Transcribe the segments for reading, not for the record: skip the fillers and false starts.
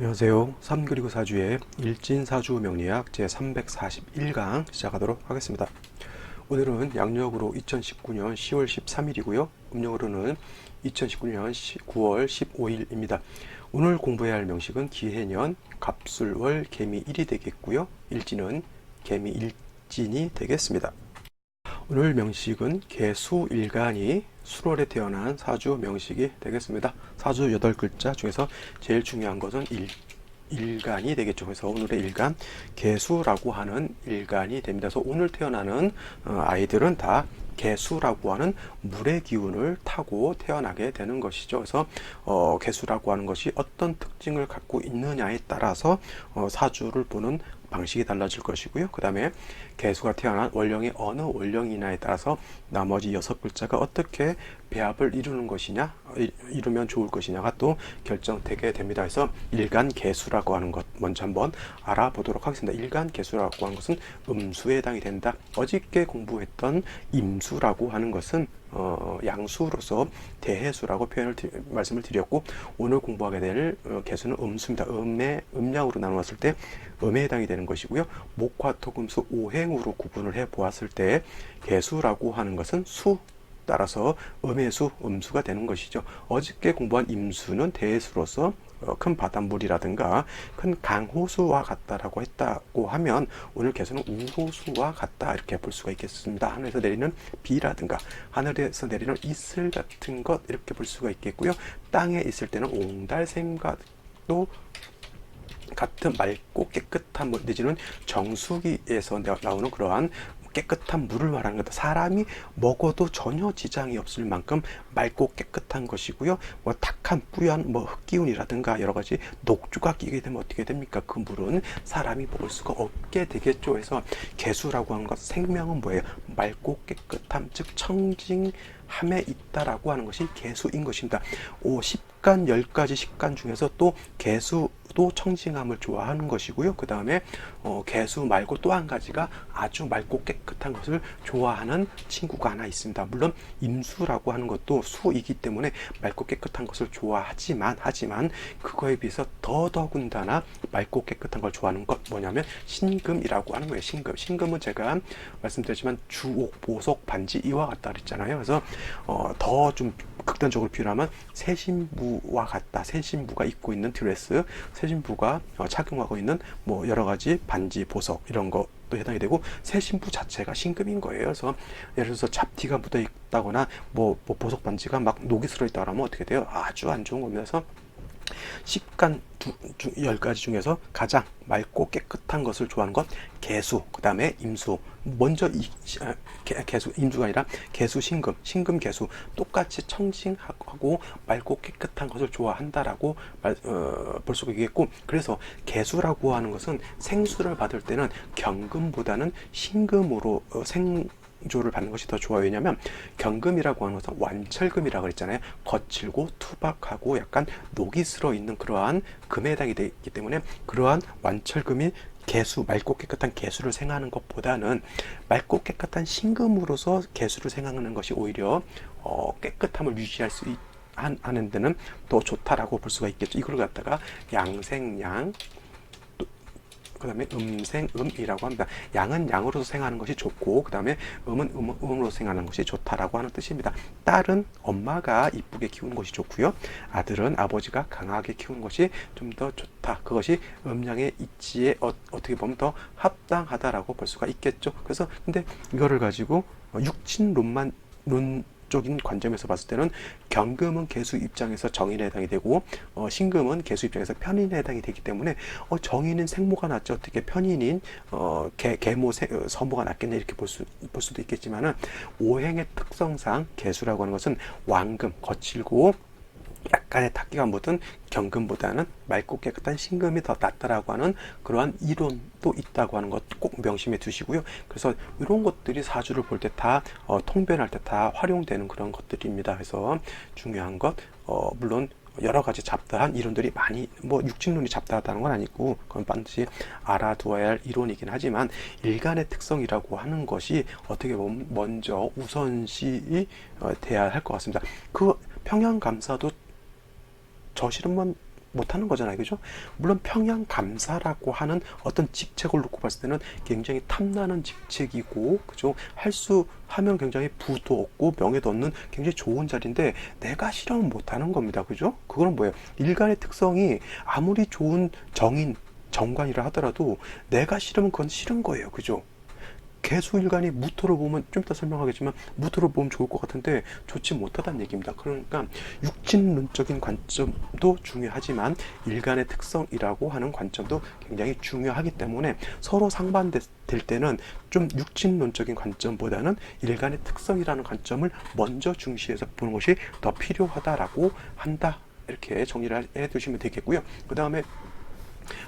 안녕하세요. 3 그리고 4주의 일진사주 명리학 제341강 시작하도록 하겠습니다. 오늘은 양력으로 2019년 10월 13일이고요. 음력으로는 2019년 9월 15일입니다. 오늘 공부해야 할 명식은 기해년 갑술월 개미일이 되겠고요. 일진은 개미일진이 되겠습니다. 오늘 명식은 개수일간이 수월에 태어난 사주 명식이 되겠습니다. 사주 8글자 중에서 제일 중요한 것은 일간이 되겠죠. 그래서 오늘의 일간 개수라고 하는 일간이 됩니다. 그래서 오늘 태어나는 아이들은 다 개수라고 하는 물의 기운을 타고 태어나게 되는 것이죠. 그래서 개수라고 하는 것이 어떤 특징을 갖고 있느냐에 따라서 사주를 보는 방식이 달라질 것이고요. 그 다음에 개수가 태어난 월령이 어느 월령이냐에 따라서 나머지 6글자가 어떻게 배합을 이루는 것이냐, 이루면 좋을 것이냐가 또 결정되게 됩니다. 그래서 일간 개수라고 하는 것 먼저 한번 알아보도록 하겠습니다. 일간 개수라고 하는 것은 음수에 해당이 된다. 어저께 공부했던 임수라고 하는 것은 양수로서 대해수라고 말씀을 드렸고, 오늘 공부하게 될 개수는 음수입니다. 음양으로 나누었을 때 음에 해당이 되는 것이고요. 목화토금수 오행으로 구분을 해 보았을 때 개수라고 하는 것은 수, 따라서 음의 수, 음수가 되는 것이죠. 어저께 공부한 임수는 대해수로서 큰 바닷물이라든가 큰 강호수와 같다라고 했다고 하면, 오늘 개수는 우호수와 같다 이렇게 볼 수가 있겠습니다. 하늘에서 내리는 비라든가 하늘에서 내리는 이슬 같은 것 이렇게 볼 수가 있겠고요. 땅에 있을 때는 옹달샘과 또 같은 맑고 깨끗한 물 내지는 정수기에서 나오는 그러한 깨끗한 물을 말하는 거다. 사람이 먹어도 전혀 지장이 없을 만큼 맑고 깨끗한 것이고요. 탁한 뿌연 흙기운이라든가 여러 가지 녹주가 끼게 되면 어떻게 됩니까? 그 물은 사람이 먹을 수가 없게 되겠죠. 그래서 개수라고 하는 것, 생명은 뭐예요? 맑고 깨끗함, 즉 청징함에 있다라고 하는 것이 개수인 것입니다. 10간 10가지 식간 중에서 또 개수도 청징함을 좋아하는 것이고요. 그 다음에 개수 말고 또 한 가지가 아주 맑고 깨끗한 것을 좋아하는 친구가 하나 있습니다. 물론 임수라고 하는 것도 수이기 때문에 맑고 깨끗한 것을 좋아하지만 그거에 비해서 더더군다나 맑고 깨끗한 걸 좋아하는 것 뭐냐면 신금이라고 하는 거예요. 신금은 제가 말씀드렸지만 주옥, 보석, 반지 이와 같다 그랬잖아요. 그래서 더 좀 극단적으로 비유하면 새신부와 같다. 새신부가 입고 있는 드레스, 새신부가 착용하고 있는 여러 가지 반지, 보석 이런 것도 해당이 되고, 새신부 자체가 신금인 거예요. 그래서 예를 들어서 잡티가 묻어 있다거나 보석 반지가 막 녹이 슬어 있다고 하면 어떻게 돼요? 아주 안 좋은 겁니다. 그래서 10간 10가지 중에서 가장 맑고 깨끗한 것을 좋아하는 것 개수, 그 다음에 임수. 먼저 개수, 임수가 아니라 개수, 신금, 개수 똑같이 청징하고 맑고 깨끗한 것을 좋아한다라고 볼 수가 있겠고, 그래서 개수라고 하는 것은 생수를 받을 때는 경금보다는 신금으로 조를 받는 것이 더 좋아요. 왜냐하면 경금이라고 하는 것은 완철금이라고 그랬잖아요. 거칠고 투박하고 약간 녹이 슬어 있는 그러한 금에 해당이 되기 때문에, 그러한 완철금이 개수, 맑고 깨끗한 개수를 생하는 것보다는 맑고 깨끗한 신금으로서 개수를 생하는 것이 오히려 깨끗함을 유지할 수 하는 데는 더 좋다라고 볼 수가 있겠죠. 이걸 갖다가 양생양, 그 다음에 음생음이라고 합니다. 양은 양으로서 생하는 것이 좋고, 그 다음에 음은 음으로서 생하는 것이 좋다라고 하는 뜻입니다. 딸은 엄마가 이쁘게 키우는 것이 좋고요. 아들은 아버지가 강하게 키우는 것이 좀 더 좋다. 그것이 음양의 이치에 어떻게 보면 더 합당하다라고 볼 수가 있겠죠. 그래서 근데 이거를 가지고 육친론만 적인 관점에서 봤을 때는 경금은 개수 입장에서 정인에 해당이 되고, 신금은 개수 입장에서 편인에 해당이 되기 때문에 정인은 생모가 낫죠. 어떻게 편인인 계모 서모가 낫겠네 이렇게 볼 수도 있겠지만은, 오행의 특성상 개수라고 하는 것은 왕금, 거칠고 약간의 탁기가 묻은 경금보다는 맑고 깨끗한 신금이 더 낫다라고 하는 그러한 이론도 있다고 하는 것 꼭 명심해 두시고요. 그래서 이런 것들이 사주를 볼 때 다 통변할 때 다 활용되는 그런 것들입니다. 그래서 중요한 것, 물론 여러 가지 잡다한 이론들이 많이, 육친론이 잡다하다는 건 아니고 그건 반드시 알아두어야 할 이론이긴 하지만, 일간의 특성이라고 하는 것이 어떻게 보면 먼저 우선시 돼야 할 것 같습니다. 그 평양감사도 저 실험만 못하는 거잖아요. 그죠? 물론 평양 감사라고 하는 어떤 직책을 놓고 봤을 때는 굉장히 탐나는 직책이고, 그죠? 하면 굉장히 부도 얻고 명예도 얻는 굉장히 좋은 자리인데, 내가 싫으면 못하는 겁니다. 그죠? 그거는 뭐예요? 일간의 특성이 아무리 좋은 정관이라 하더라도 내가 싫으면 그건 싫은 거예요. 그죠? 개수일간이 무토로 보면 좀 이따 설명하겠지만 무토로 보면 좋을 것 같은데 좋지 못하다는 얘기입니다. 그러니까 육친론적인 관점도 중요하지만 일간의 특성이라고 하는 관점도 굉장히 중요하기 때문에 서로 상반될 때는 좀 육친론적인 관점보다는 일간의 특성이라는 관점을 먼저 중시해서 보는 것이 더 필요하다라고 한다. 이렇게 정리를 해 두시면 되겠고요. 그 다음에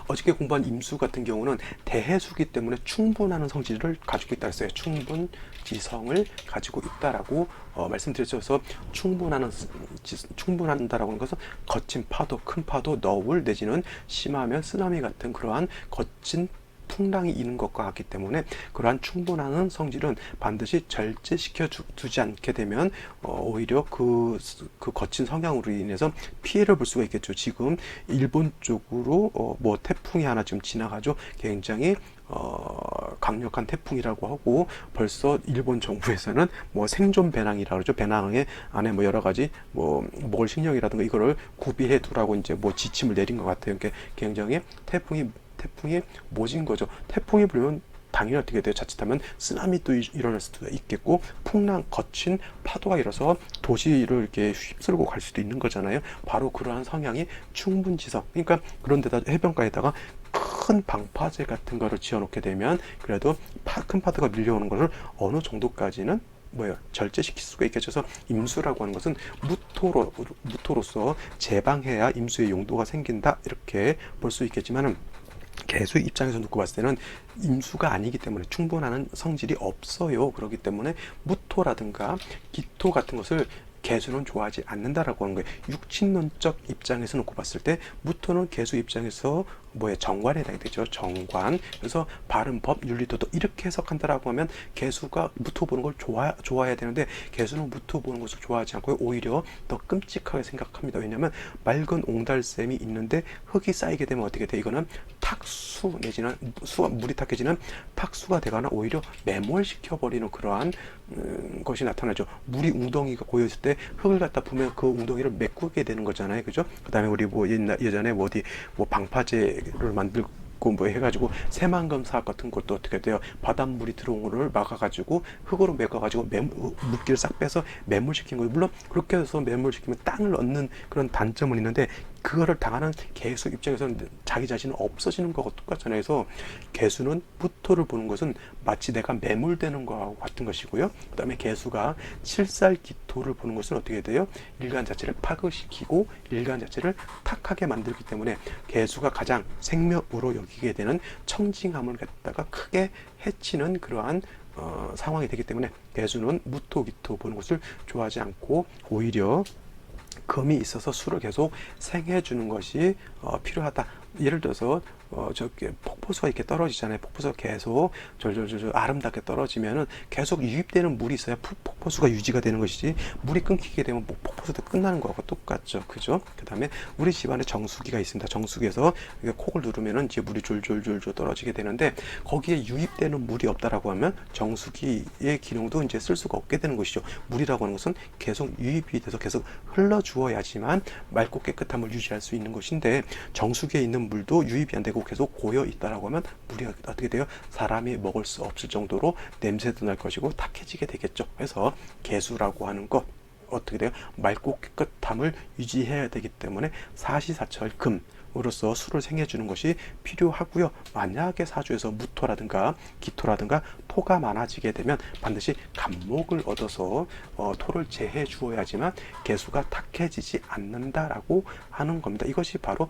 어저께 공부한 임수 같은 경우는 대해수기 때문에 충분하는 성질을 가지고 있다 했어요. 충분지성을 가지고 있다라고 말씀드렸죠. 충분한다라고 하는 것은 거친 파도, 큰 파도, 너울 내지는 심하면 쓰나미 같은 그러한 거친 풍랑이 있는 것과 같기 때문에 그러한 충분한 성질은 반드시 절제시켜 두지 않게 되면 오히려 그 거친 성향으로 인해서 피해를 볼 수가 있겠죠. 지금 일본 쪽으로 뭐 태풍이 하나 지금 지나가죠. 굉장히 강력한 태풍이라고 하고 벌써 일본 정부에서는 뭐 생존 배낭이라고 그러죠. 배낭에 안에 뭐 여러 가지 뭐 먹을 식량이라든가 이거를 구비해 두라고 이제 뭐 지침을 내린 것 같아요. 그러니까 굉장히 태풍이 모진 거죠. 태풍이 불면 당연히 어떻게 돼요? 자칫하면 쓰나미도 일어날 수도 있겠고 거친 파도가 일어서 도시를 이렇게 휩쓸고 갈 수도 있는 거잖아요. 바로 그러한 성향이 충분지성. 그러니까 그런 데다 해변가에다가 큰 방파제 같은 거를 지어놓게 되면 그래도 큰 파도가 밀려오는 것을 어느 정도까지는 절제시킬 수가 있겠죠. 그래서 임수라고 하는 것은 무토로서 제방해야 임수의 용도가 생긴다. 이렇게 볼 수 있겠지만은 개수 입장에서 놓고 봤을 때는 임수가 아니기 때문에 충분한 성질이 없어요. 그렇기 때문에 무토라든가 기토 같은 것을 개수는 좋아하지 않는다라고 하는 거예요. 육친론적 입장에서 놓고 봤을 때 무토는 개수 입장에서 정관에 해당이 되죠. 정관. 그래서 바른 법, 윤리도덕 이렇게 해석한다라고 하면 개수가 무토 보는 걸 좋아해야 되는데 개수는 무토 보는 것을 좋아하지 않고 오히려 더 끔찍하게 생각합니다. 왜냐하면 맑은 옹달샘이 있는데 흙이 쌓이게 되면 어떻게 돼? 이거는 탁수 내지는 물이 탁해지는 탁수가 되거나 오히려 매몰시켜 버리는 그러한 것이 나타나죠. 물이 웅덩이가 고여있을 때 흙을 갖다 보면 그 웅덩이를 메꾸게 되는 거잖아요. 그죠? 그 다음에 우리 예전에 어디 방파제를 만들고 해가지고 새만금 사업 같은 것도 어떻게 돼요? 바닷물이 들어온 거를 막아가지고 흙으로 메꿔가지고 물기를 싹 빼서 매몰시킨 거예요. 물론 그렇게 해서 매몰시키면 땅을 얻는 그런 단점은 있는데 그거를 당하는 개수 입장에서는 자기 자신은 없어지는 거하고 똑같잖아요. 그래서 개수는 무토를 보는 것은 마치 내가 매몰되는 거하고 같은 것이고요. 그 다음에 개수가 칠살기토를 보는 것은 어떻게 돼요? 일간 자체를 파괴시키고 일간 자체를 탁하게 만들기 때문에 개수가 가장 생명으로 여기게 되는 청징함을 갖다가 크게 해치는 그러한 상황이 되기 때문에 개수는 무토, 기토 보는 것을 좋아하지 않고 오히려 금이 있어서 수를 계속 생해주는 것이 필요하다. 예를 들어서 저기 폭포수가 이렇게 떨어지잖아요. 폭포수가 계속 졸졸졸 아름답게 떨어지면은 계속 유입되는 물이 있어야 폭포수가 유지가 되는 것이지 물이 끊기게 되면 폭포수도 끝나는 거하고 똑같죠. 그죠? 그 다음에 우리 집안에 정수기가 있습니다. 정수기에서 콕을 누르면은 이제 물이 졸졸졸 떨어지게 되는데 거기에 유입되는 물이 없다라고 하면 정수기의 기능도 이제 쓸 수가 없게 되는 것이죠. 물이라고 하는 것은 계속 유입이 돼서 계속 흘러주어야지만 맑고 깨끗한 물 유지할 수 있는 것인데 정수기에 있는 물도 유입이 안 되고 계속 고여 있다라고 하면 물이 어떻게 돼요? 사람이 먹을 수 없을 정도로 냄새도 날 것이고 탁해지게 되겠죠. 그래서 개수라고 하는 것 어떻게 돼요? 맑고 깨끗함을 유지해야 되기 때문에 사시사철 금으로서 수를 생해주는 것이 필요하고요. 만약에 사주에서 무토라든가 기토라든가 토가 많아지게 되면 반드시 간목을 얻어서 토를 제해 주어야지만 개수가 탁해지지 않는다라고 하는 겁니다. 이것이 바로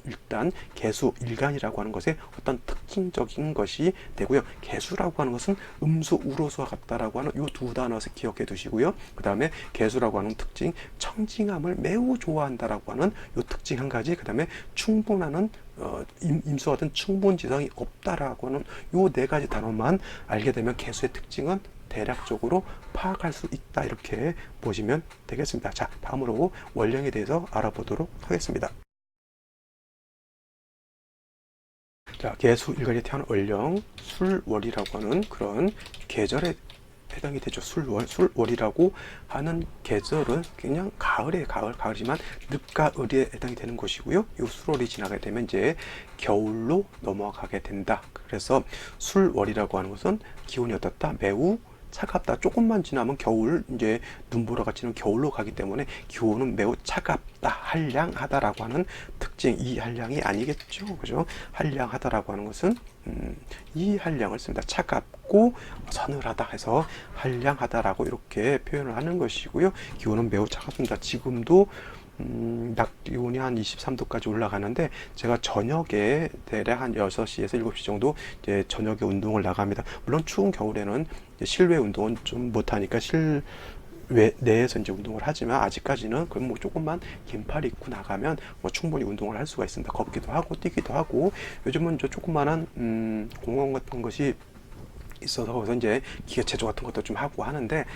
일단 개수, 일간이라고 하는 것의 어떤 특징적인 것이 되고요. 개수라고 하는 것은 음수, 우로수와 같다라고 하는 이 두 단어에서 기억해 두시고요. 그 다음에 개수라고 하는 특징, 청징함을 매우 좋아한다라고 하는 이 특징 한 가지, 그 다음에 충분하는 임수와 같은 충분지성이 없다라고 하는 이 네 가지 단어만 알게 되면 개수의 특징은 대략적으로 파악할 수 있다. 이렇게 보시면 되겠습니다. 자, 다음으로 원령에 대해서 알아보도록 하겠습니다. 자, 개수 일간이 태어난 월령, 술월이라고 하는 그런 계절에 해당이 되죠. 술월이라고 하는 계절은 그냥 가을이지만 늦가을에 해당이 되는 것이고요. 이 술월이 지나게 되면 이제 겨울로 넘어가게 된다. 그래서 술월이라고 하는 것은 기온이 어떻다? 매우 차갑다. 조금만 지나면 겨울, 이제 눈보라 같이는 겨울로 가기 때문에 기온은 매우 차갑다, 한량하다라고 하는 특징. 이 한량이 아니겠죠, 그죠? 한량하다라고 하는 것은 이 한량을 씁니다. 차갑고 서늘하다 해서 한량하다라고 이렇게 표현을 하는 것이고요. 기온은 매우 차갑습니다. 지금도 낮 기온이 한 23도까지 올라가는데 제가 저녁에 대략 한 6시에서 7시 정도 이제 저녁에 운동을 나갑니다. 물론 추운 겨울에는 실외 운동은 좀 못하니까 실외 내에서 이제 운동을 하지만 아직까지는 그럼 뭐 조금만 긴팔 입고 나가면 뭐 충분히 운동을 할 수가 있습니다. 걷기도 하고 뛰기도 하고 요즘은 저 조그마한 공원 같은 것이 있어서 거기서 이제 기계 제조 같은 것도 좀 하고 하는데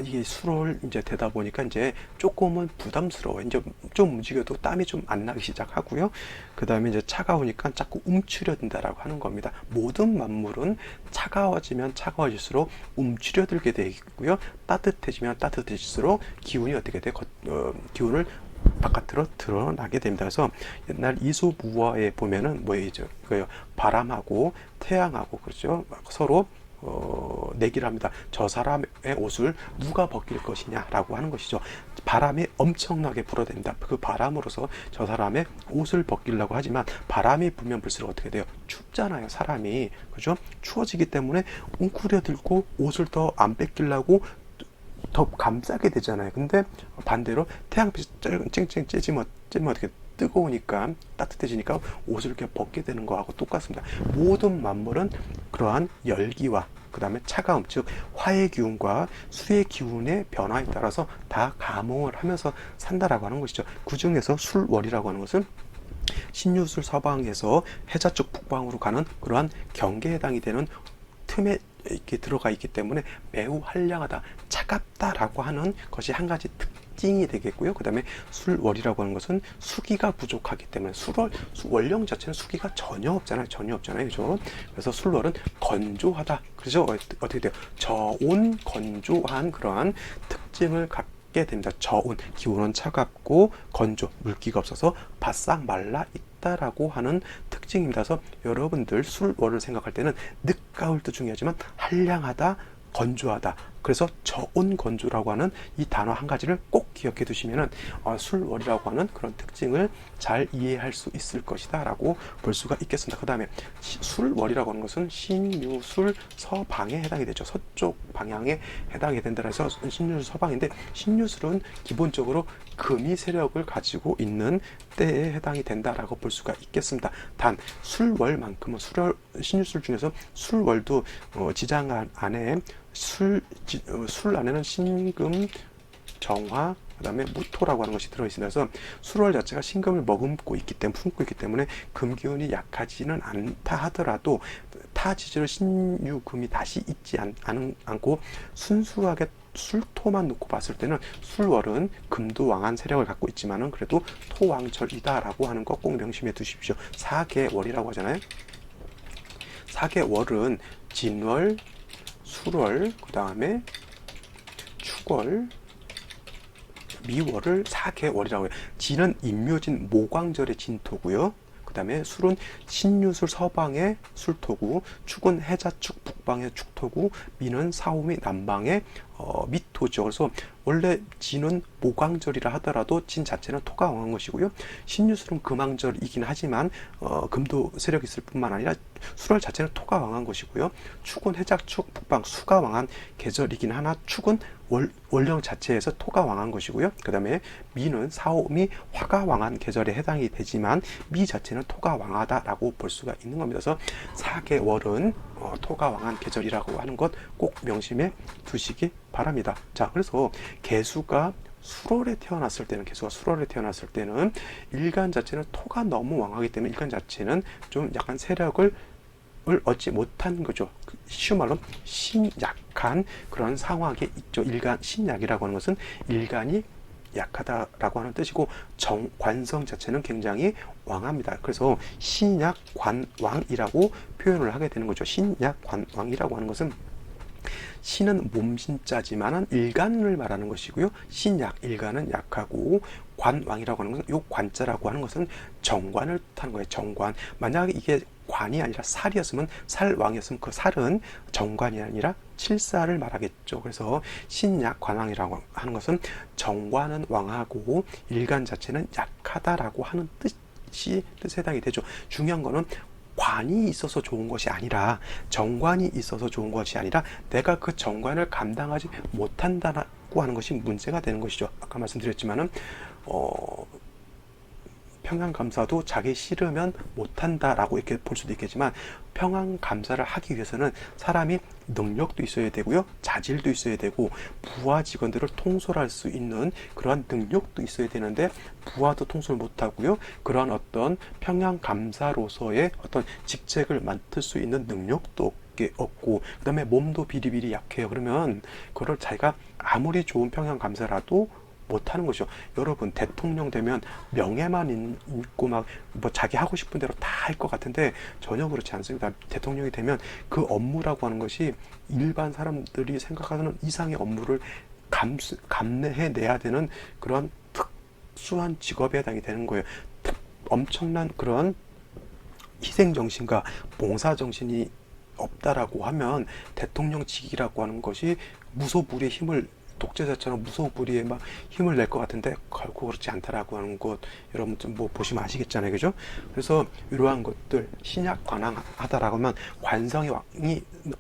이게 술을 이제 되다 보니까 이제 조금은 부담스러워요. 이제 좀 움직여도 땀이 좀 안 나기 시작하고요. 그 다음에 이제 차가우니까 자꾸 움츠려든다라고 하는 겁니다. 모든 만물은 차가워지면 차가워질수록 움츠려들게 되고요. 따뜻해지면 따뜻해질수록 기운이 어떻게 돼? 기운을 바깥으로 드러나게 됩니다. 그래서 옛날 이솝우화에 보면은 뭐이죠? 그 바람하고 태양하고 그렇죠. 서로 내기를 합니다. 저 사람의 옷을 누가 벗길 것이냐라고 하는 것이죠. 바람이 엄청나게 불어댄다. 그 바람으로서 저 사람의 옷을 벗기려고 하지만 바람이 불면 불수록 어떻게 돼요? 춥잖아요. 사람이 그죠? 추워지기 때문에 웅크려들고 옷을 더 안 뺏기려고 더 감싸게 되잖아요. 근데 반대로 태양빛이 쨍쨍 쬐지면 어떻게 뜨거우니까 따뜻해지니까 옷을 이렇게 벗게 되는 거하고 똑같습니다. 모든 만물은 그러한 열기와 그 다음에 차가움, 즉 화의 기운과 수의 기운의 변화에 따라서 다 감응을 하면서 산다라고 하는 것이죠. 그 중에서 술월이라고 하는 것은 신유술 서방에서 해자 쪽 북방으로 가는 그러한 경계에 해당이 되는 틈에 이렇게 들어가 있기 때문에 매우 한량하다, 차갑다라고 하는 것이 한 가지 특징이 되겠고요. 그 다음에 술월이라고 하는 것은 수기가 부족하기 때문에 월령 자체는 수기가 전혀 없잖아요. 그죠? 그래서 술월은 건조하다. 그죠? 어떻게 돼요? 저온 건조한 그러한 특징을 갖게 됩니다. 저온, 기온은 차갑고 건조, 물기가 없어서 바싹 말라 있다라고 하는 특징입니다. 그래서 여러분들 술월을 생각할 때는 늦가을도 중요하지만 한량하다, 건조하다. 그래서 저온 건조라고 하는 이 단어 한 가지를 꼭 기억해 두시면은 술월이라고 하는 그런 특징을 잘 이해할 수 있을 것이다 라고 볼 수가 있겠습니다. 그 다음에 술월이라고 하는 것은 신유술 서방에 해당이 되죠. 서쪽 방향에 해당이 된다 해서 신유술 서방인데 신유술은 기본적으로 금이 세력을 가지고 있는 때에 해당이 된다라고 볼 수가 있겠습니다. 단 술월만큼은 신유술 중에서 술월도 지장 안에 술 안에는 신금, 정화, 그 다음에 무토라고 하는 것이 들어있으면서 술월 자체가 신금을 품고 있기 때문에 금기운이 약하지는 않다 하더라도 타 지지로 신유금이 다시 있지 않고 순수하게 술토만 놓고 봤을 때는 술월은 금도 왕한 세력을 갖고 있지만은 그래도 토왕절이다라고 하는 거 꼭 명심해 두십시오. 4개월이라고 하잖아요. 4개월은 진월, 술월, 그 다음에 축월, 미월을 4개월이라고 해요. 진은 임묘진 모광절의 진토고요. 그 다음에 술은 신유술 서방의 술토고, 축은 해자축 북방의 축토고, 미는 사오미 남방의 미토죠. 그래서 원래 진은 모광절이라 하더라도 진 자체는 토가 왕한 것이고요. 신유술은 금왕절이긴 하지만 금도 세력이 있을 뿐만 아니라 술월 자체는 토가 왕한 것이고요. 축은 해자축 북방 수가 왕한 계절이긴 하나 축은 월령 자체에서 토가 왕한 것이고요. 그 다음에 미는 사오미 화가 왕한 계절에 해당이 되지만 미 자체는 토가 왕하다라고 볼 수가 있는 겁니다. 그래서 4개월은 토가 왕한 계절이라고 하는 것 꼭 명심해 두시기 바랍니다. 자, 그래서 개수가 술월에 태어났을 때는 일간 자체는 토가 너무 왕하기 때문에 일간 자체는 좀 약간 세력을 얻지 못한 거죠. 쉬운 말로 신약한 그런 상황에 있죠. 신약이라고 하는 것은 일간이 약하다라고 하는 뜻이고 관성 자체는 굉장히 왕합니다. 그래서 신약관왕이라고 표현을 하게 되는 거죠. 신약관왕이라고 하는 것은 신은 몸신자지만은 일간을 말하는 것이고요. 신약, 일간은 약하고 관왕이라고 하는 것은 요 관자라고 하는 것은 정관을 뜻하는 거예요. 정관. 만약에 이게 관이 아니라 살이었으면 살왕이었으면 그 살은 정관이 아니라 칠살을 말하겠죠. 그래서 신약 관왕이라고 하는 것은 정관은 왕하고 일간 자체는 약하다라고 하는 뜻에 해당이 되죠. 중요한 거는 관이 있어서 좋은 것이 아니라 정관이 있어서 좋은 것이 아니라 내가 그 정관을 감당하지 못한다고 하는 것이 문제가 되는 것이죠. 아까 말씀드렸지만은 평양감사도 자기 싫으면 못한다라고 이렇게 볼 수도 있겠지만 평양감사를 하기 위해서는 사람이 능력도 있어야 되고요. 자질도 있어야 되고 부하 직원들을 통솔할 수 있는 그러한 능력도 있어야 되는데 부하도 통솔 못하고요. 그러한 어떤 평양감사로서의 어떤 직책을 맡을 수 있는 능력도 없고 그 다음에 몸도 비리비리 약해요. 그러면 그걸 자기가 아무리 좋은 평양감사라도 못하는 것이죠. 여러분 대통령 되면 명예만 있고 막 뭐 자기 하고 싶은 대로 다 할 것 같은데 전혀 그렇지 않습니다. 대통령이 되면 그 업무라고 하는 것이 일반 사람들이 생각하는 이상의 업무를 감내해내야 되는 그런 특수한 직업에 해당이 되는 거예요. 엄청난 그런 희생정신과 봉사정신이 없다라고 하면 대통령직이라고 하는 것이 무소불위의 힘을 독재자처럼 무소불위에 막 힘을 낼 것 같은데 결코 그렇지 않다라고 하는 것 여러분 좀 뭐 보시면 아시겠잖아요, 그죠? 그래서 이러한 것들 신약 관왕하다라고 하면 관성이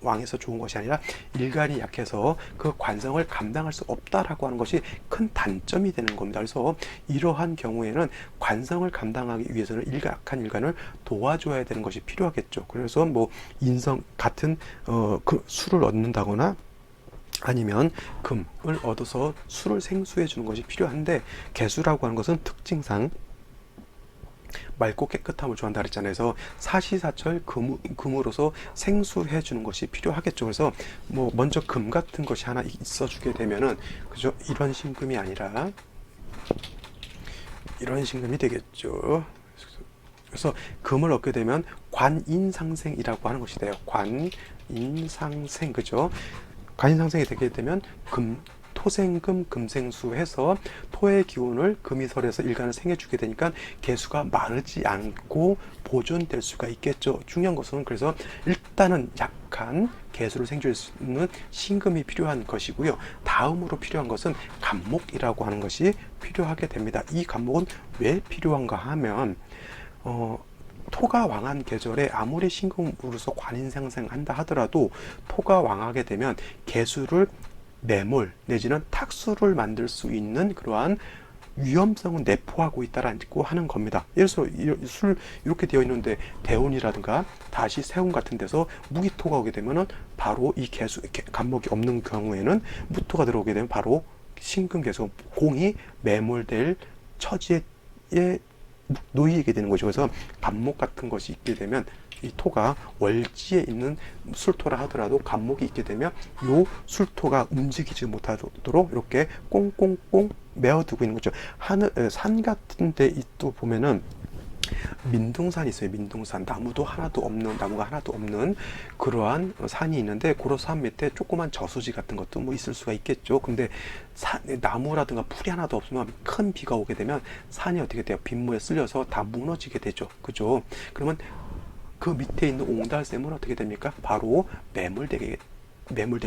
왕에서 좋은 것이 아니라 일간이 약해서 그 관성을 감당할 수 없다라고 하는 것이 큰 단점이 되는 겁니다. 그래서 이러한 경우에는 관성을 감당하기 위해서는 약한 일간을 도와줘야 되는 것이 필요하겠죠. 그래서 뭐 인성 같은 그 술을 얻는다거나 아니면 금을 얻어서 술을 생수해 주는 것이 필요한데 개수라고 하는 것은 특징상 맑고 깨끗함을 좋아한다 그랬잖아요. 그래서 사시사철 금으로서 생수해 주는 것이 필요하겠죠. 그래서 뭐 먼저 금 같은 것이 하나 있어 주게 되면은 그죠? 이런 신금이 아니라 이런 신금이 되겠죠. 그래서 금을 얻게 되면 관인상생이라고 하는 것이 돼요. 관인상생, 그죠? 관인상생이 되게 되면 토생금 금생수 해서 토의 기운을 금이설에서 일간을 생해주게 되니까 개수가 마르지 않고 보존될 수가 있겠죠. 중요한 것은 그래서 일단은 약한 개수를 생줄 수 있는 신금이 필요한 것이고요. 다음으로 필요한 것은 간목이라고 하는 것이 필요하게 됩니다. 이 간목은 왜 필요한가 하면 토가 왕한 계절에 아무리 신금으로서 관인상생한다 하더라도 토가 왕하게 되면 개수를 매몰 내지는 탁수를 만들 수 있는 그러한 위험성은 내포하고 있다라고 하는 겁니다. 예를 들어서 술 이렇게 되어 있는데 대운이라든가 다시 세운 같은 데서 무기토가 오게 되면은 바로 이 간목이 없는 경우에는 무토가 들어오게 되면 바로 신금 개수 공이 매몰될 처지에 놓이게 되는 거죠. 그래서 간목 같은 것이 있게 되면 이 토가 월지에 있는 술토라 하더라도 간목이 있게 되면 요 술토가 움직이지 못하도록 이렇게 꽁꽁꽁 메어두고 있는 거죠. 산 같은 데 또 보면은 민둥산이 있어요. 민둥산 나무가 하나도 없는 그러한 산이 있는데 그런 산 밑에 조그만 저수지 같은 것도 뭐 있을 수가 있겠죠. 근데 나무라든가 풀이 하나도 없으면 큰 비가 오게 되면 산이 어떻게 돼요? 빗물에 쓸려서 다 무너지게 되죠. 그죠? 그러면 그 밑에 있는 옹달샘은 어떻게 됩니까? 바로 매몰될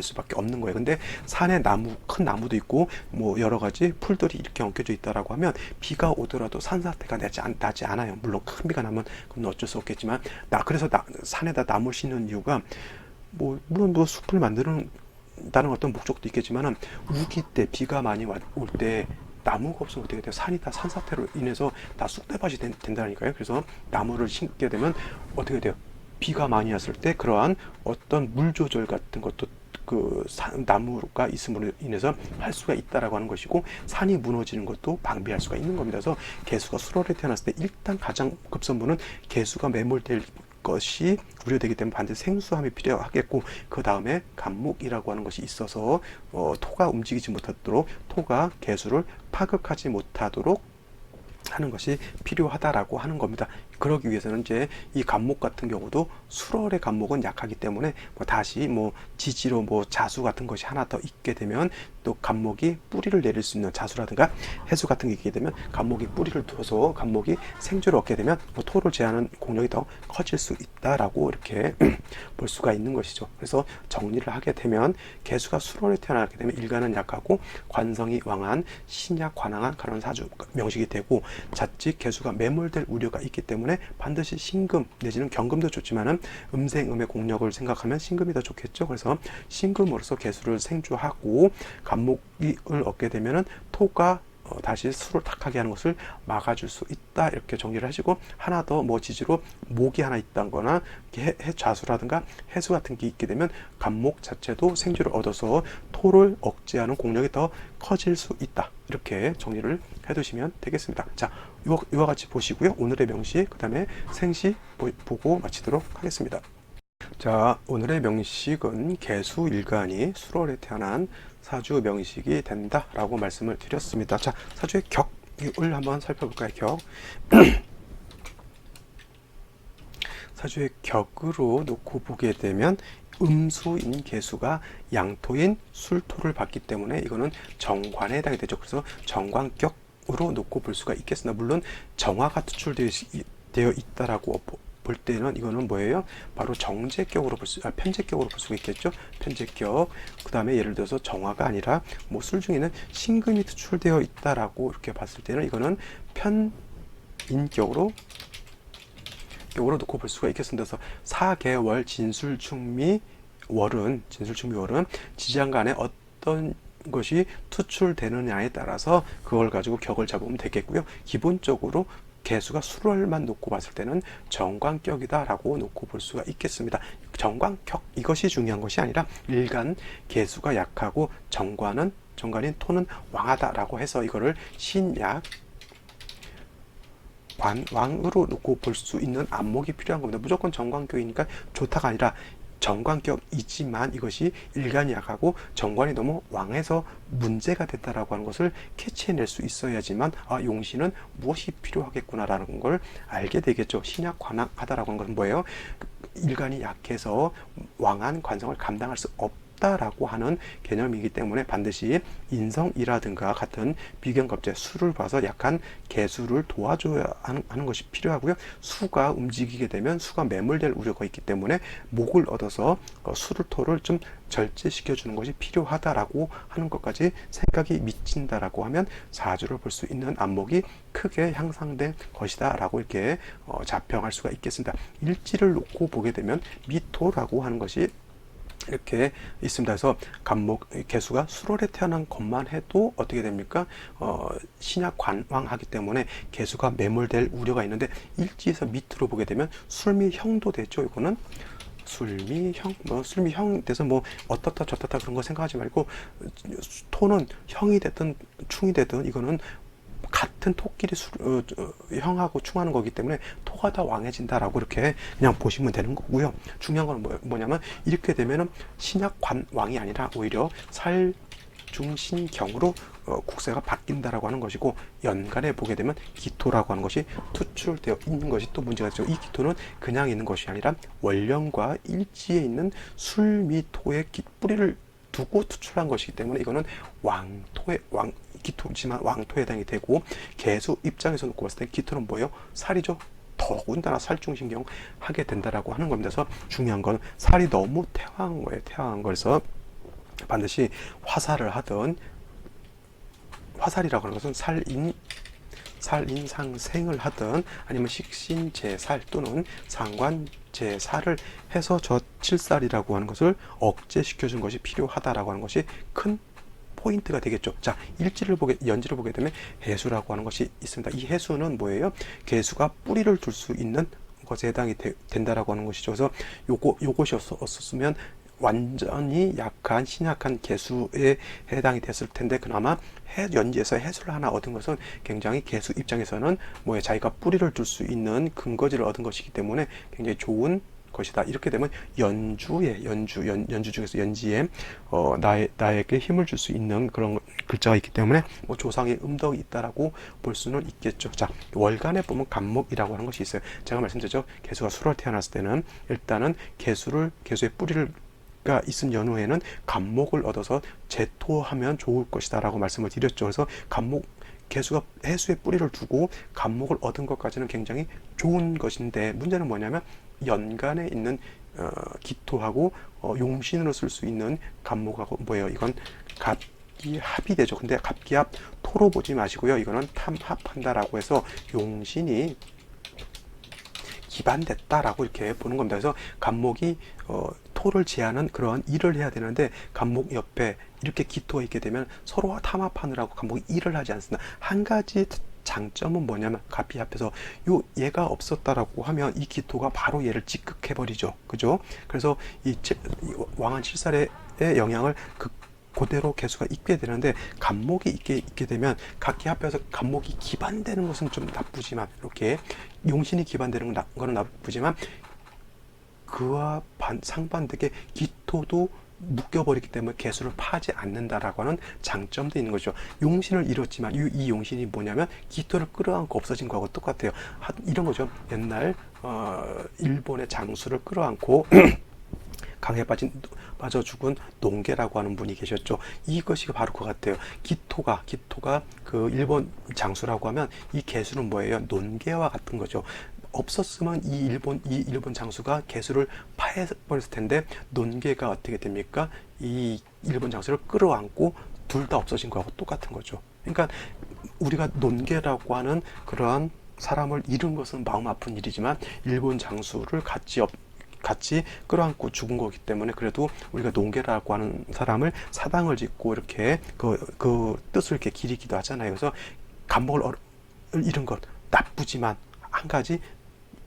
수밖에 없는 거예요. 근데 산에 큰 나무도 있고 뭐 여러 가지 풀들이 이렇게 엉켜져 있다라고 하면 비가 오더라도 산사태가 나지 않아요. 물론 큰 비가 나면 그건 어쩔 수 없겠지만 그래서 산에다 나무를 심는 이유가 물론 숲을 만드는 다른 어떤 목적도 있겠지만은 우기 때 비가 많이 올 때 나무가 없으면 어떻게 돼요? 산이 다 산사태로 인해서 다 쑥대밭이 된다니까요. 그래서 나무를 심게 되면 어떻게 돼요? 비가 많이 왔을 때 그러한 어떤 물 조절 같은 것도 나무가 있음으로 인해서 할 수가 있다라고 하는 것이고 산이 무너지는 것도 방비할 수가 있는 겁니다. 그래서 개수가 수월에 태어났을 때 일단 가장 급선무는 개수가 매몰될 것이 우려되기 때문에 반드시 생수함이 필요하겠고, 그 다음에 간목이라고 하는 것이 있어서 토가 움직이지 못하도록, 토가 개수를 파극하지 못하도록 하는 것이 필요하다라고 하는 겁니다. 그러기 위해서는 이제 이 간목 같은 경우도 수월의 간목은 약하기 때문에 다시 지지로 자수 같은 것이 하나 더 있게 되면 또 간목이 뿌리를 내릴 수 있는, 자수라든가 해수 같은 게 있게 되면 간목이 뿌리를 두어서 간목이 생주를 얻게 되면 토를 제하는 공력이 더 커질 수 있다라고 이렇게 볼 수가 있는 것이죠. 그래서 정리를 하게 되면 개수가 수월에 태어나게 되면 일간은 약하고 관성이 왕한 신약 관항한 그런 사주 명식이 되고, 자칫 개수가 매몰될 우려가 있기 때문에 반드시 신금 내지는 경금도 좋지만은 음생음의 공력을 생각하면 신금이 더 좋겠죠. 그래서 신금으로서 개수를 생주하고 간목을 얻게 되면은 토가 다시 수를 탁하게 하는 것을 막아줄 수 있다, 이렇게 정리를 하시고, 하나 더 지지로 목이 하나 있다거나 좌수라든가 해수 같은 게 있게 되면 간목 자체도 생주를 얻어서 토를 억제하는 공력이 더 커질 수 있다, 이렇게 정리를 해두시면 되겠습니다. 자, 이와 같이 보시고요. 오늘의 명시, 그 다음에 생시 보고 마치도록 하겠습니다. 자, 오늘의 명식은 개수일간이 수월에 태어난 사주 명식이 된다라고 말씀을 드렸습니다. 자, 사주의 격을 한번 살펴볼까요? 격. 사주의 격으로 놓고 보게 되면 음수인 개수가 양토인 술토를 받기 때문에 이거는 정관에 해당이 되죠. 그래서 정관격으로 놓고 볼 수가 있겠습니다. 물론 정화가 투출되어 있다라고 볼 때는 이거는 뭐예요? 바로 정제격으로 편제격으로 볼 수가 있겠죠. 편제격. 그 다음에 예를 들어서 정화가 아니라 술 중에는 신금이 투출되어 있다라고 이렇게 봤을 때는 이거는 편인격으로 놓고 볼 수가 있겠습니다. 그래서 사계월 진술충미월은 지장간에 어떤 것이 투출되느냐에 따라서 그걸 가지고 격을 잡으면 되겠고요. 기본적으로 개수가 수월만 놓고 봤을 때는 정관격이다라고 놓고 볼 수가 있겠습니다. 정관격, 이것이 중요한 것이 아니라 일간 개수가 약하고 정관인 토는 왕하다라고 해서 이거를 신약 왕으로 놓고 볼 수 있는 안목이 필요한 겁니다. 무조건 정관격이니까 좋다가 아니라 정관격이지만 이것이 일간이 약하고 정관이 너무 왕해서 문제가 됐다라고 하는 것을 캐치해낼 수 있어야지만 용신은 무엇이 필요하겠구나라는 걸 알게 되겠죠. 신약 관항하다라고 하는 것은 뭐예요? 일간이 약해서 왕한 관성을 감당할 수 없다라고 하는 개념이기 때문에 반드시 인성이라든가 같은 비견갑제 수를 봐서 약한 개수를 도와줘야 하는 것이 필요하고요. 수가 움직이게 되면 수가 매몰될 우려가 있기 때문에 목을 얻어서 수를 토를 좀 절제시켜 주는 것이 필요하다라고 하는 것까지 생각이 미친다라고 하면 사주를 볼 수 있는 안목이 크게 향상된 것이다라고 이렇게 자평할 수가 있겠습니다. 일지를 놓고 보게 되면 미토라고 하는 것이 이렇게 있습니다. 그래서 간목 개수가 수월에 태어난 것만 해도 어떻게 됩니까? 신약 관왕하기 때문에 개수가 매몰될 우려가 있는데, 일지에서 밑으로 보게 되면 술미형도 되죠. 이거는 술미형, 술미형 돼서 어떻다 저떻다 그런 거 생각하지 말고, 토는 형이 됐든 충이 되든 이거는 같은 토끼리 형하고 충하는 거기 때문에 토가 다 왕해진다라고 이렇게 그냥 보시면 되는 거고요. 중요한 건 뭐냐면 이렇게 되면은 신약 관왕이 아니라 오히려 살중신경으로 국세가 바뀐다라고 하는 것이고, 연간에 보게 되면 기토라고 하는 것이 투출되어 있는 것이 또 문제가 있죠. 이 기토는 그냥 있는 것이 아니라 월령과 일지에 있는 술미토의 뿌리를 두고 투출한 것이기 때문에 이거는 기토지만 왕토에 해당이 되고, 개수 입장에서 놓고 봤을 때 기토는 뭐예요? 살이죠. 더군다나 살중신경 하게 된다라고 하는 겁니다. 그래서 중요한 건 살이 너무 태화한 거예요. 태화한 거에서 반드시 화살을 하든, 화살이라고 하는 것은 살인상생을 하든 아니면 식신제살 또는 상관제살을 해서 저 칠살이라고 하는 것을 억제시켜 준 것이 필요하다라고 하는 것이 큰 포인트가 되겠죠. 자, 연지를 보게 되면 해수라고 하는 것이 있습니다. 이 해수는 뭐예요? 개수가 뿌리를 둘 수 있는 것에 해당이 된다라고 하는 것이죠. 그래서 요것이 없었으면 완전히 약한 신약한 개수에 해당이 됐을 텐데 그나마 연지에서 해수를 하나 얻은 것은 굉장히 개수 입장에서는 뭐에 자기가 뿌리를 둘 수 있는 근거지를 얻은 것이기 때문에 굉장히 좋은 것이다. 이렇게 되면 연주 중에서 연지에 나에게 힘을 줄 수 있는 그런 글자가 있기 때문에 뭐 조상의 음덕이 있다라고 볼 수는 있겠죠. 자, 월간에 보면 간목이라고 하는 것이 있어요. 제가 말씀드렸죠. 개수가 수월 태어났을 때는 일단은 개수의 뿌리를 가 있은 연후에는 간목을 얻어서 제토하면 좋을 것이다 라고 말씀을 드렸죠. 그래서 개수가 해수에 뿌리를 두고 간목을 얻은 것까지는 굉장히 좋은 것인데 문제는 뭐냐면 연간에 있는 기토하고 용신으로 쓸 수 있는 간목하고 뭐예요? 이건 갑기합이 되죠. 근데 갑기합 토로 보지 마시고요. 이거는 탐합한다라고 해서 용신이 기반됐다라고 이렇게 보는 겁니다. 그래서 간목이 토를 제하는 그런 일을 해야 되는데 간목 옆에 이렇게 기토가 있게 되면 서로 탐합하느라고 간목이 일을 하지 않습니다. 한 가지 장점은 뭐냐면 갑이 앞에서 얘가 없었다라고 하면 이 기토가 바로 얘를 찌극해버리죠. 그죠? 그래서 이 왕한 7살의 영향을 그대로 개수가 있게 되는데 간목이 있게 되면 각기 앞에서 간목이 기반되는 것은 좀 나쁘지만 이렇게 용신이 기반되는 거는 나쁘지만 그와 상반되게 기토도 묶여버리기 때문에 개수를 파지 않는다라고 하는 장점도 있는 거죠. 용신을 잃었지만 이 용신이 뭐냐면 기토를 끌어안고 없어진 거하고 똑같아요. 이런 거죠. 옛날 일본의 장수를 끌어안고 강에 빠져 죽은 농계라고 하는 분이 계셨죠. 이것이 바로 그거 같아요. 기토가 그 일본 장수라고 하면 이 개수는 뭐예요? 논계와 같은 거죠. 없었으면 이 일본 장수가 개수를 파해버렸을 텐데 논계가 어떻게 됩니까? 이 일본 장수를 끌어안고 둘 다 없어진 거하고 똑같은 거죠. 그러니까 우리가 논계라고 하는 그러한 사람을 잃은 것은 마음 아픈 일이지만 일본 장수를 같이 끌어안고 죽은 거기 때문에 그래도 우리가 농계라고 하는 사람을 사당을 짓고 이렇게 그 뜻을 이렇게 기리기도 하잖아요. 그래서 간목을 잃은 것 나쁘지만 한 가지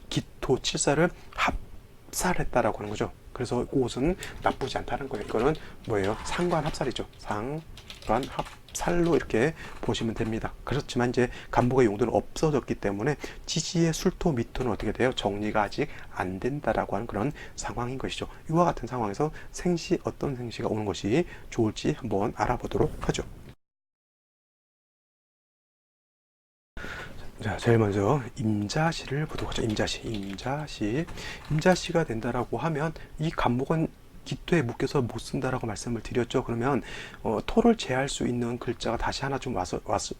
기토 칠사를 합살했다라고 하는 거죠. 그래서 그것은 나쁘지 않다는 거예요. 이거는 뭐예요? 상관합살이죠. 상관합살로 이렇게 보시면 됩니다. 그렇지만 이제 간목의 용도는 없어졌기 때문에 지지의 술토 미토는 어떻게 돼요? 정리가 아직 안 된다라고 하는 그런 상황인 것이죠. 이와 같은 상황에서 어떤 생시가 오는 것이 좋을지 한번 알아보도록 하죠. 자, 제일 먼저 임자시를 보도록 하죠. 임자시가 된다라고 하면 이 간목은 기토에 묶여서 못 쓴다라고 말씀을 드렸죠. 그러면 토를 제할 수 있는 글자가 다시 하나 좀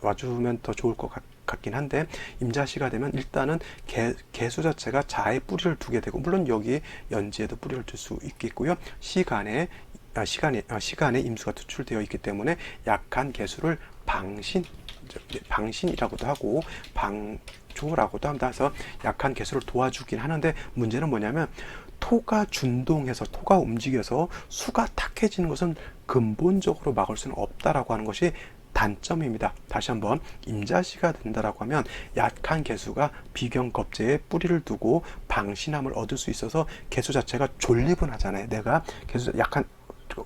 와주면 더 좋을 것 같긴 한데 임자시가 되면 일단은 개수 자체가 자에 뿌리를 두게 되고 물론 여기 연지에도 뿌리를 둘 수 있겠고요. 시간에 임수가 투출되어 있기 때문에 약한 개수를 방신이라고도 하고 방조라고도 합니다. 그래서 약한 개수를 도와주긴 하는데 문제는 뭐냐면 토가 준동해서 토가 움직여서 수가 탁해지는 것은 근본적으로 막을 수는 없다라고 하는 것이 단점입니다. 다시 한번 임자시가 된다라고 하면 약한 개수가 비경겁제에 뿌리를 두고 방신함을 얻을 수 있어서 개수 자체가 존립은 하잖아요. 내가 개수 약한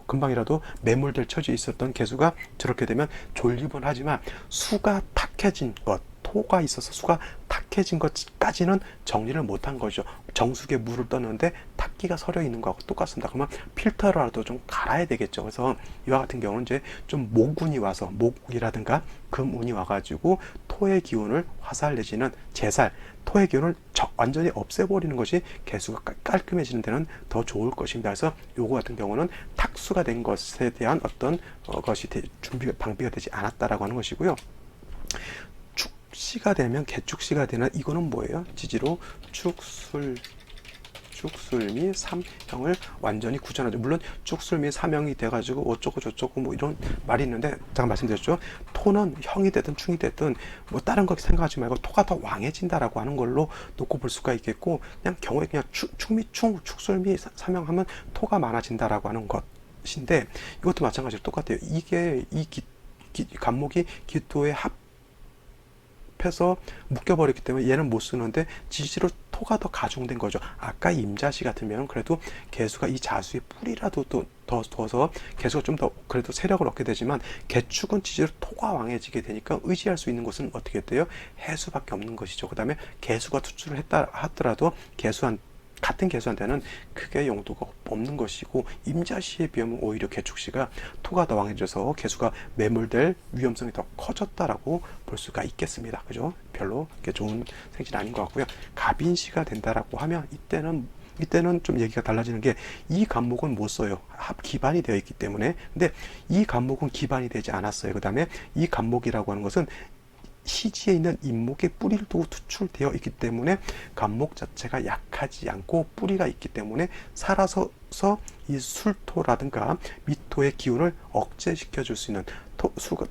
금방이라도 매몰될 처지에 있었던 개수가 저렇게 되면 존립은 하지만 수가 탁해진 것, 토가 있어서 수가 탁해진 것까지는 정리를 못한 거죠. 정수기에 물을 떠는데 탁기가 서려 있는 거하고 똑같습니다. 그러면 필터라도 좀 갈아야 되겠죠. 그래서 이와 같은 경우는 이제 좀 목운이 와서 목이라든가 금운이 와가지고 토의 기운을 화살 내지는 제살, 토의 기운을 완전히 없애버리는 것이 개수가 깔끔해지는 데는 더 좋을 것입니다. 그래서 요거 같은 경우는 탁수가 된 것에 대한 어떤 것이 방비가 되지 않았다라고 하는 것이고요. 축시가 되면 개축시가 되는 이거는 뭐예요? 지지로 축술 및 삼형을 완전히 구전하죠. 물론 축술 및 삼형이 돼가지고 어쩌고 저쩌고 뭐 이런 말이 있는데 잠깐 말씀드렸죠. 토는 형이 되든 충이 되든 뭐 다른 거 생각하지 말고 토가 더 왕해진다라고 하는 걸로 놓고 볼 수가 있겠고 그냥 경우에 그냥 축술 및 삼형하면 토가 많아진다라고 하는 것인데 이것도 마찬가지로 똑같아요. 이게 간목이 기토에 합해서 묶여버렸기 때문에 얘는 못 쓰는데 지지로 토가 더 가중된 거죠. 아까 임자시 같으면 그래도 개수가 이 자수의 뿌리라도 또 더 둬서 개수가 좀 더 그래도 세력을 얻게 되지만, 개축은 지지로 토가 왕해지게 되니까 의지할 수 있는 것은 어떻게 돼요? 해수밖에 없는 것이죠. 그 다음에 개수가 투출을 했다 하더라도 같은 개수한테는 크게 용도가 없는 것이고, 임자시에 비하면 오히려 개축시가 토가 더 왕해져서 개수가 매몰될 위험성이 더 커졌다라고 볼 수가 있겠습니다. 그죠? 별로 좋은 생신 아닌 것 같고요. 갑인시가 된다라고 하면 이때는 좀 얘기가 달라지는 게, 이 간목은 못 써요. 합 기반이 되어 있기 때문에. 근데 이 간목은 기반이 되지 않았어요. 그 다음에 이 간목이라고 하는 것은 시지에 있는 인목의 뿌리를 두고 투출되어 있기 때문에 간목 자체가 약하지 않고 뿌리가 있기 때문에 살아서서 이 술토라든가 미토의 기운을 억제시켜 줄 수 있는,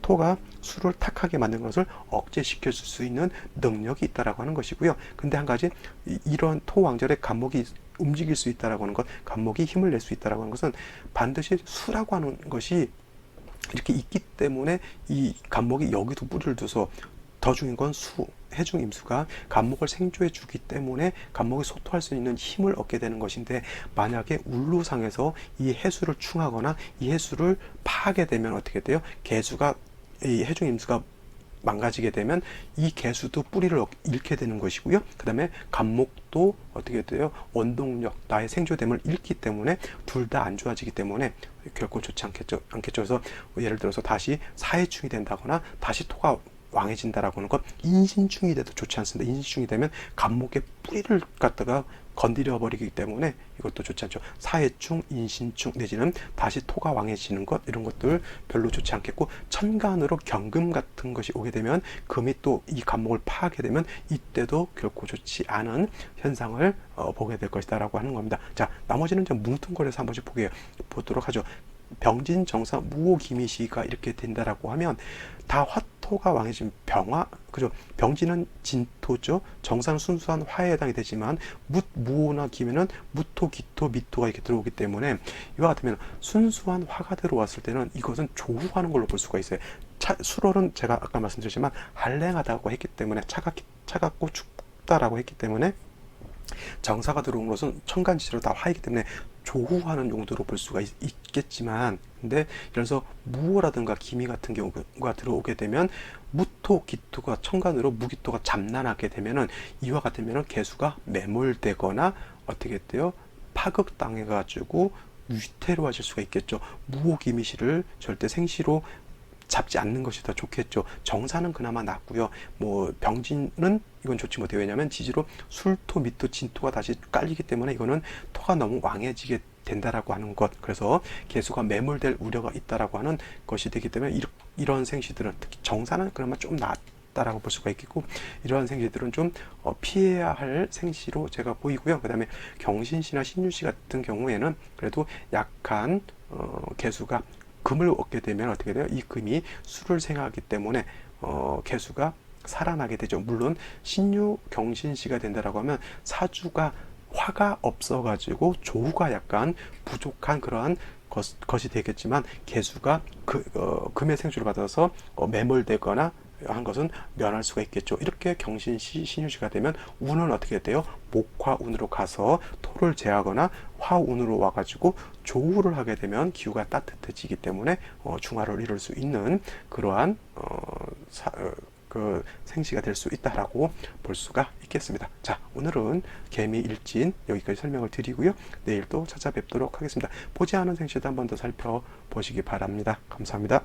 토가 술을 탁하게 만든 것을 억제시켜 줄 수 있는 능력이 있다라고 하는 것이고요. 근데 한 가지, 이런 토왕절에 간목이 움직일 수 있다라고 하는 것, 간목이 힘을 낼 수 있다라고 하는 것은 반드시 수라고 하는 것이 이렇게 있기 때문에 이 간목이 여기도 뿌리를 둬서, 더 중요한 건 해중 임수가 간목을 생조해 주기 때문에 간목이 소토할 수 있는 힘을 얻게 되는 것인데, 만약에 울루상에서 이 해수를 충하거나 이 해수를 파하게 되면 어떻게 돼요? 이 해중 임수가 망가지게 되면 이 개수도 뿌리를 잃게 되는 것이고요. 그 다음에 간목도 어떻게 돼요? 원동력, 나의 생조됨을 잃기 때문에 둘 다 안 좋아지기 때문에 결코 좋지 않겠죠. 그래서 예를 들어서 다시 사해충이 된다거나 다시 토가 왕해진다라고 하는 것, 인신충이 돼도 좋지 않습니다. 인신충이 되면 간목의 뿌리를 갖다가 건드려 버리기 때문에 이것도 좋지 않죠. 사해충, 인신충 내지는 다시 토가 왕해지는 것, 이런 것들 별로 좋지 않겠고, 천간으로 경금 같은 것이 오게 되면 금이 또 이 간목을 파하게 되면 이때도 결코 좋지 않은 현상을 보게 될 것이다라고 하는 겁니다. 자, 나머지는 좀 뭉뚱거려서 한 번씩 보도록 하죠. 병진, 정사, 무호, 기미시가 이렇게 된다라고 하면 다 화토가 왕해진 그죠? 병진은 진토죠. 정사는 순수한 화에 해당이 되지만 무호나 기미는 무토, 기토, 미토가 이렇게 들어오기 때문에, 이와 같으면 순수한 화가 들어왔을 때는 이것은 조후하는 걸로 볼 수가 있어요. 수월은 제가 아까 말씀드렸지만 한랭하다고 했기 때문에, 차갑고 춥다라고 했기 때문에, 정사가 들어온 것은 천간지시로 다 화이기 때문에 조후하는 용도로 볼 수가 있겠지만, 근데 그래서 무호라든가 기미 같은 경우가 들어오게 되면 무토, 기토가 천간으로 무기토가 잠난하게 되면은, 이와 같으면은 개수가 매몰되거나 어떻게 돼요? 파극당해 가지고 위태로워질 수가 있겠죠. 무호, 기미시를 절대 생시로 잡지 않는 것이 더 좋겠죠. 정사는 그나마 낫고요. 병진은 이건 좋지 못해요. 왜냐하면 지지로 술토, 미토, 진토가 다시 깔리기 때문에 이거는 토가 너무 왕해지게 된다라고 하는 것. 그래서 개수가 매몰될 우려가 있다라고 하는 것이 되기 때문에 이런 생시들은, 특히 정사는 그나마 좀 낫다라고 볼 수가 있겠고, 이러한 생시들은 좀 피해야 할 생시로 제가 보이고요. 그 다음에 경신시나 신유시 같은 경우에는 그래도 약한 개수가 금을 얻게 되면 어떻게 돼요? 이 금이 수를 생하기 때문에 개수가 살아나게 되죠. 물론 신유 경신시가 된다라고 하면 사주가 화가 없어가지고 조후가 약간 부족한 그러한 것이 되겠지만, 개수가 금의 생주를 받아서 매몰되거나 한 것은 면할 수가 있겠죠. 이렇게 경신시, 신유시가 되면 운은 어떻게 돼요? 목화운으로 가서 토를 제하거나 화운으로 와가지고 조우를 하게 되면 기후가 따뜻해지기 때문에 중화를 이룰 수 있는 그러한 생시가 될 수 있다라고 볼 수가 있겠습니다. 자, 오늘은 개미 일진 여기까지 설명을 드리고요. 내일 또 찾아뵙도록 하겠습니다. 보지 않은 생시도 한 번 더 살펴보시기 바랍니다. 감사합니다.